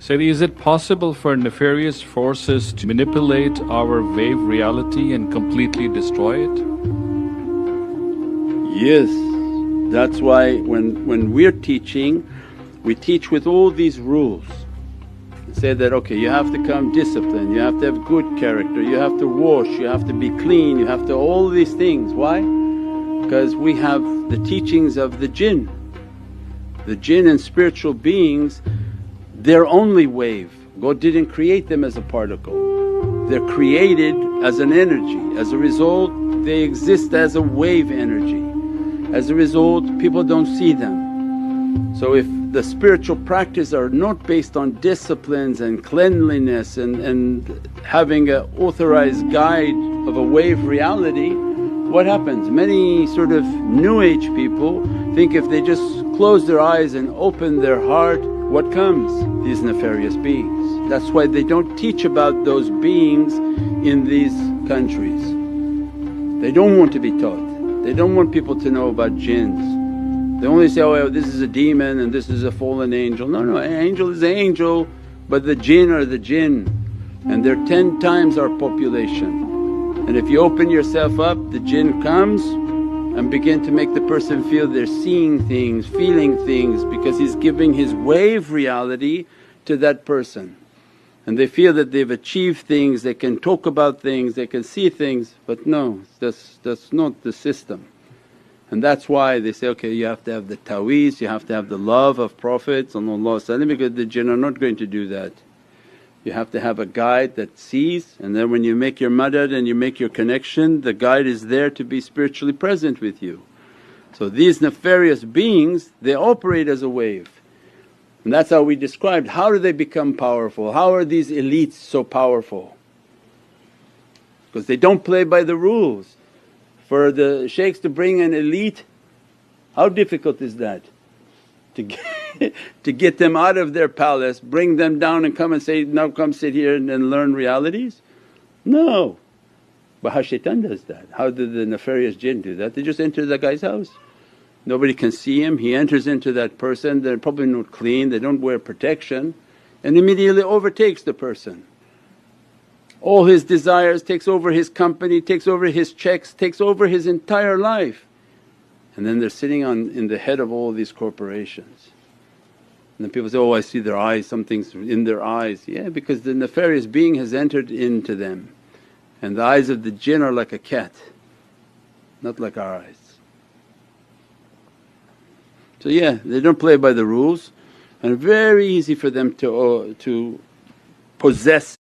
Sayyidi, is it possible for nefarious forces to manipulate our wave reality and completely destroy it? Yes, that's why when we're teaching, we teach with all these rules. Say that, okay, you have to come disciplined, you have to have good character, you have to wash, you have to be clean, you have to all these things. Why? Because we have the teachings of the jinn. The jinn and spiritual beings, they're only wave. God didn't create them as a particle, they're created as an energy. As a result they exist as a wave energy. As a result people don't see them. So if the spiritual practice are not based on disciplines and cleanliness and having an authorized guide of a wave reality, what happens? Many sort of new age people think if they just close their eyes and open their heart, what comes? These nefarious beings. That's why they don't teach about those beings in these countries. They don't want to be taught, they don't want people to know about jinns. They only say, oh this is a demon and this is a fallen angel. No, an angel is an angel, but the jinn are the jinn and they're 10 times our population. And if you open yourself up, the jinn comes and begin to make the person feel they're seeing things, feeling things, because he's giving his wave reality to that person. And they feel that they've achieved things, they can talk about things, they can see things, but no, that's not the system. And that's why they say, okay, you have to have the ta'weez, you have to have the love of Prophet because the jinn are not going to do that. You have to have a guide that sees, and then when you make your madad and you make your connection, the guide is there to be spiritually present with you. So these nefarious beings, they operate as a wave. And that's how we described, how do they become powerful? How are these elites so powerful? Because they don't play by the rules. For the shaykhs to bring an elite, how difficult is that? To get them out of their palace, bring them down and come and say, now come sit here and learn realities? No. But how shaitan does that? How did the nefarious jinn do that? They just enter the guy's house. Nobody can see him, he enters into that person, they're probably not clean, they don't wear protection, and immediately overtakes the person. All his desires, takes over his company, takes over his checks, takes over his entire life. And then they're sitting in the head of all these corporations. And then people say, oh I see their eyes, something's in their eyes. Yeah, because the nefarious being has entered into them. And the eyes of the jinn are like a cat, not like our eyes. So yeah, they don't play by the rules and very easy for them to possess